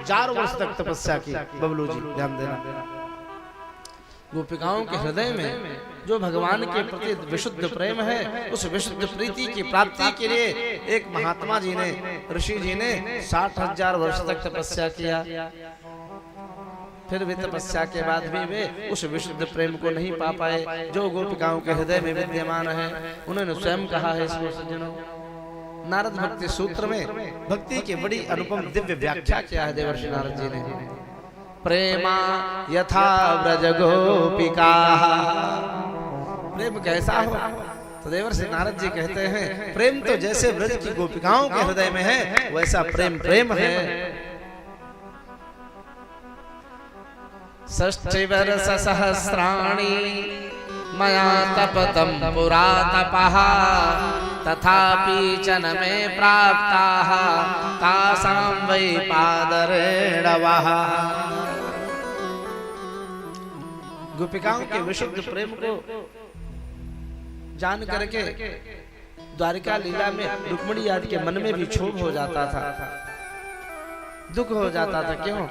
1000 वर्ष तक तपस्या की। बबलू जी ध्यान देना, गोपिकाओं के हृदय में जो भगवान के प्रति विशुद्ध प्रेम है, उस विशुद्ध प्रीति की प्राप्ति के लिए एक महात्मा जी ने, ऋषि जी ने 60,000 वर्ष तक तपस्या किया। फिर भी तपस्या के बाद भी वे उस विशुद्ध प्रेम को नहीं पा पाए जो गोपिकाओं के हृदय में विद्यमान है। उन्होंने स्वयं कहा है इसको सज्जनों, नारद भक्ति सूत्र में भक्ति की बड़ी अनुपम दिव्य व्याख्या किया है देवर्षि नारद जी ने। प्रेमा यथा व्रज गोपिका, प्रेम कैसा हो? तो देवर्षि नारद जी कहते हैं प्रेम तो जैसे व्रज की गोपिकाओं के हृदय में है वैसा प्रेम प्रेम है। षष्ठिवर्ष सहस्राणि मया तपतं पुरा तपः, तथापि च न मे प्राप्ताः तासां वै पादरेणवः। गोपिकाओं के विशुद्ध प्रेम को जान करके द्वारिका लीला में रुक्मिणी आदि के मन में भी क्षोभ हो जाता था, दुख हो जाता था। क्यों?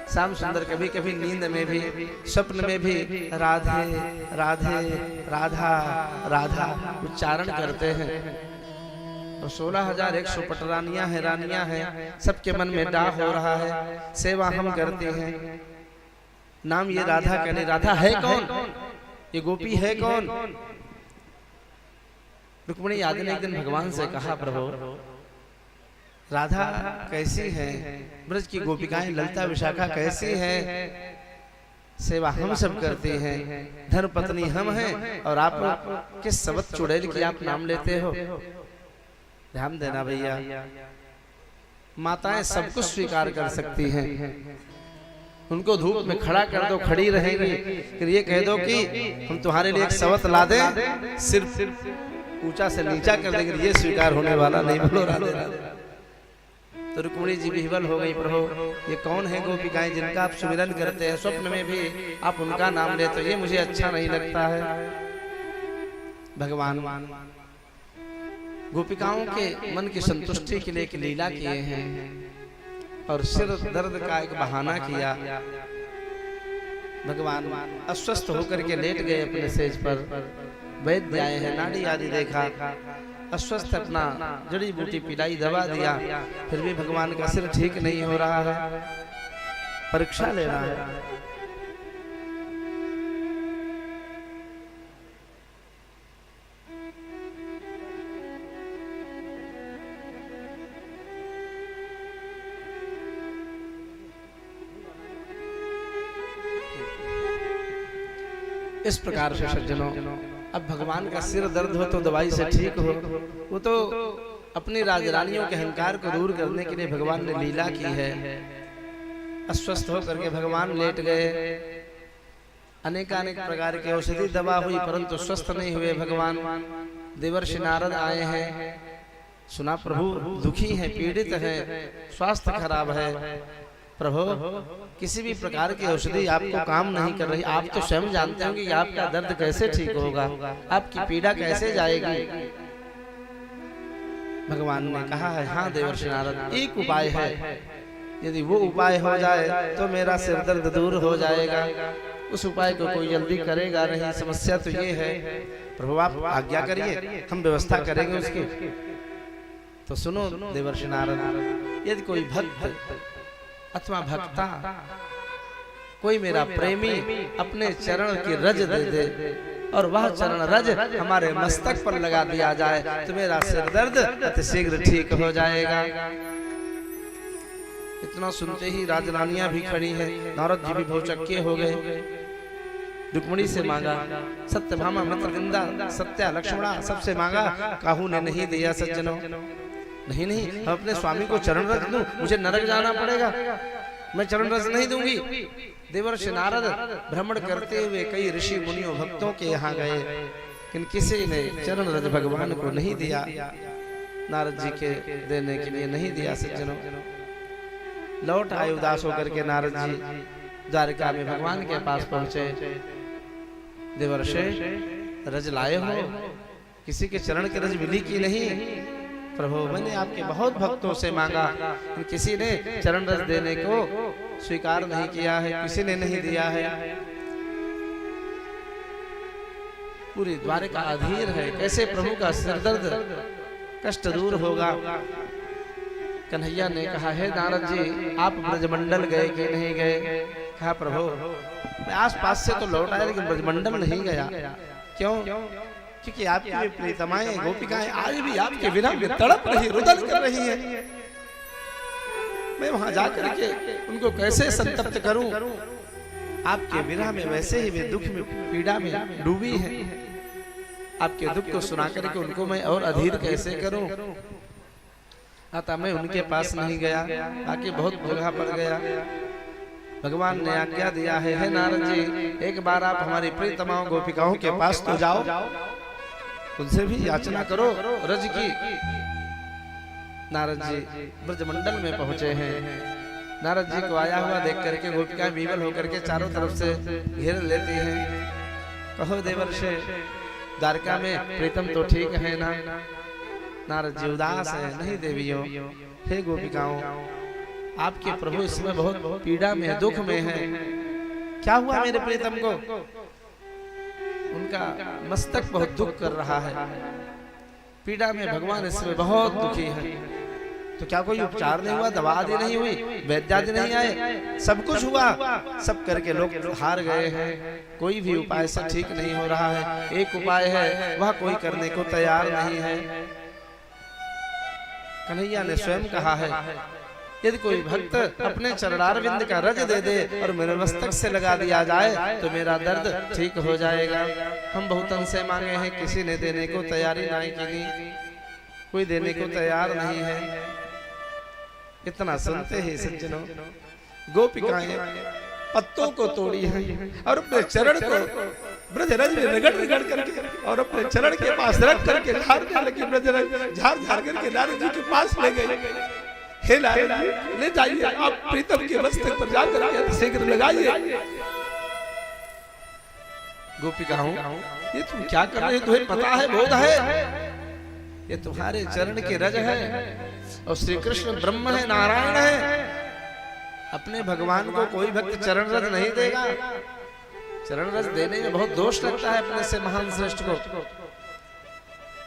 श्याम सुंदर कभी कभी नींद में भी, स्वप्न में भी राधे राधे राधा राधा उच्चारण करते हैं। और 16,100 पटरानियां हैं, रानियां हैं, सबके मन में डाह हो रहा है। सेवा हम करते हैं, नाम ये राधा कहने, राधा है कौन? ये गोपी है कौन? रुक्मिणी आदि ने एक दिन भगवान से कहा, प्रभु राधा कैसी है? ब्रज की गोपिकाएं ललिता विशाखा कैसी है? सेवा हम सब करते हैं, धर्म पत्नी हम हैं, और आप किस सबत चुड़ैल की आप नाम लेते हो? ध्यान देना भैया, माताएं सब कुछ स्वीकार कर सकती हैं। उनको धूप में खड़ा कर दो, खड़ी रहेंगी। फिर ये कह दो कि हम तुम्हारे लिए एक सवत ला दें, सिर्फ ऊंचा से नीचा कर देंगे, ये स्वीकार होने वाला नहीं। बोलो राधे राधे। तो रुक्मिणी जी विह्वल हो गई, प्रभु ये कौन है गोपिकाएं जिनका आप सुमिरन करते हैं, स्वप्न में भी आप उनका नाम लेते हो, ये मुझे अच्छा नहीं लगता है। भगवान गोपिकाओं के मन की संतुष्टि के लिए एक लीला किए हैं और सिर दर्द का एक बहाना किया। भगवान अस्वस्थ होकर के लेट गए अपने सेज पर, वैद्य आए हैं, नाड़ी आदि देखा, अस्वस्थ अपना जड़ी बूटी पिलाई, दवा दिया, फिर भी भगवान का सिर ठीक नहीं हो रहा है, परीक्षा ले रहा है। इस प्रकार से सज्जनों, अब भगवान का सिर दर्द हो तो दवाई से ठीक हो, वो तो अपनी राजरानियों के अहंकार को दूर करने के लिए भगवान ने लीला की है। अस्वस्थ होकर के भगवान लेट गए, अनेकानेक प्रकार की औषधि दवा हुई परंतु स्वस्थ नहीं हुए भगवान। देवर्षि नारद आए हैं, सुना प्रभु दुखी हैं, पीड़ित हैं, स्वास्थ्य खराब है। प्रभु किसी भी प्रकार की औषधि आपको काम नहीं कर रही, आप तो स्वयं जानते होंगे कि आपका दर्द कैसे ठीक होगा, आपकी पीड़ा कैसे जाएगी। भगवान ने कहा है, हाँ देवर्षि नारद, एक उपाय है, यदि वो उपाय हो जाए तो मेरा सिर दर्द दूर हो जाएगा। उस उपाय को कोई जल्दी करेगा नहीं, समस्या तो ये है। प्रभु आप आज्ञा करिए, हम व्यवस्था करेंगे उसकी। तो सुनो देवर्षि नारद, यदि कोई भक्त अथवा भक्ता, कोई मेरा प्रेमी अपने चरण की रज दे दे और वह चरण रज हमारे मस्तक पर लगा दिया जाए तो मेरा सिर दर्द अति शीघ्र ठीक हो जाएगा। इतना सुनते ही राजरानियां भी खड़ी हैं, नारद जी भी भौचक्के हो गए। रुक्मिणी से मांगा, सत्यभामा, मित्रविंदा, सत्या, लक्ष्मणा, सबसे मांगा, काहू ने नहीं दिया। सज्जनों, नहीं नहीं, हम अपने स्वामी को चरण रज दूं, मुझे नरक जाना पड़ेगा, मैं चरण रज नहीं दूंगी। देवर्षि नारद भ्रमण करते हुए कई ऋषि मुनियों भक्तों के यहाँ गए, लेकिन किसी ने चरण रज भगवान को नहीं दिया, नारद जी के देने के लिए नहीं दिया। सज्जनों, लौट आए उदास होकर के नारद जी, द्वारिका में भगवान के पास पहुंचे। देवर्षि रज लाए हो, किसी के चरण के रज मिली की नहीं? प्रभु मैंने आपके बहुत भक्तों से मांगा, किसी ने चरण रस देने को स्वीकार नहीं किया है, किसी ने नहीं दिया है। पूरी द्वारिका अधीर है, कैसे प्रभु का सिरदर्द कष्ट दूर होगा। कन्हैया ने कहा, हे नारद जी आप ब्रजमंडल गए कि नहीं गए? कहा प्रभु मैं आसपास से तो लौट आया लेकिन ब्रजमंडल नहीं गया। क्यों? क्योंकि आपकी भी प्रीतमाएं गोपिकाएं आज भी आपके बिना तड़प रही, रुदन कर रही है। मैं वहां जाकर के उनको कैसे संतप्त करूं? आपके विरह में वैसे ही वे दुख में पीड़ा में डूबी है। आपके दुख को सुना करके उनको मैं और अधीर कैसे करूं? अतः मैं उनके पास नहीं गया, बाकी बहुत जगह पर गया। भगवान ने आज्ञा दिया है, हे नारद जी एक बार आप हमारी प्रीतमाओं गोपिकाओं के पास तो जाओ, उनसे भी याचना करो रज की। नारद जी ब्रजमंडल में पहुंचे हैं। नारद जी को आया हुआ देख करके गोपिकाएं विवल होकर के चारों तरफ से घेर लेती हैं। कहो देवर्षि द्वारका में प्रीतम तो ठीक है ना? नारद जी उदास है। नहीं देवियों, हे गोपिकाओं आपके प्रभु इसमें बहुत पीड़ा में दुख में है। क्या हुआ मेरे प्रीतम को? उनका मस्तक बहुत दुख कर रहा है, पीड़ा में भगवान इसमें बहुत दुखी है। तो क्या कोई उपचार नहीं हुआ, दवा आदि नहीं हुई, वैद्यादि नहीं आए? सब कुछ हुआ, सब करके लोग हार गए हैं। कोई भी उपाय से ठीक नहीं हो रहा है। एक उपाय है वह कोई करने को तैयार नहीं है। कन्हैया ने स्वयं कहा है, यदि कोई भक्त अपने चरणारविंद का रज दे दे और मेरे मस्तक से लगा दिया जाए तो मेरा दर्द ठीक हो जाएगा। हम बहुत से मांगे हैं, किसी ने देने को तैयारी नहीं की, कोई देने को तैयार नहीं है। इतना सुनते ही सज्जनों गोपिकाएं पत्तों को तोड़ी है और अपने चरण को ब्रजरज में रगड़ रगड़ करके और अपने चरण के पास रख करके झाड़ लगी, ब्रजरज झाड़ झाड़ करके नारद जी के पास ले गए। हे नारद जी ले जाइए, आप प्रीतम के मस्तक पर जाकर के शीघ्र लगाइए। गोपिकाओं ये तुम क्या कर रहे हो? तुम्हें पता है, बोध है ये तुम्हारे चरण के रज है और श्री कृष्ण ब्रह्म है, नारायण है। अपने भगवान को कोई भक्त चरण रज नहीं देगा। चरण रज देने में बहुत दोष लगता है अपने से महान श्रेष्ठ को।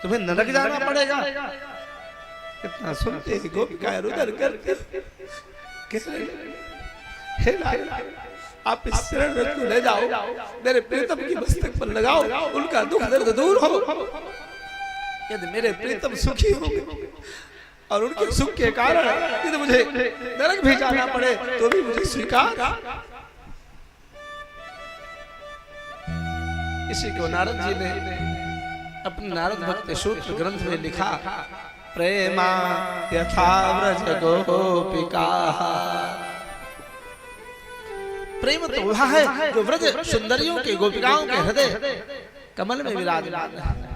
तुम्हें नरक जाना पड़ेगा। कितना सुनते ही गोपिकाएं रुदन करती, हे नारायण आप इस चरण रज को ले जाओ, मेरे प्रीतम की मस्तक पर लगाओ, उनका दुख दर्द दूर हो। यदि मेरे प्रीतम सुखी होंगे और उनके सुख के कारण यदि मुझे नरक भी जाना पड़े तो भी मुझे स्वीकार। इसी को नारद जी ने अपने नारद भक्ति सूत्र ग्रंथ में लिखा, प्रेमा यथा व्रज गोपिका। प्रेम तो वह है जो व्रज सुंदरियों के गोपिकाओं के हृदय कमल में विराजमान है।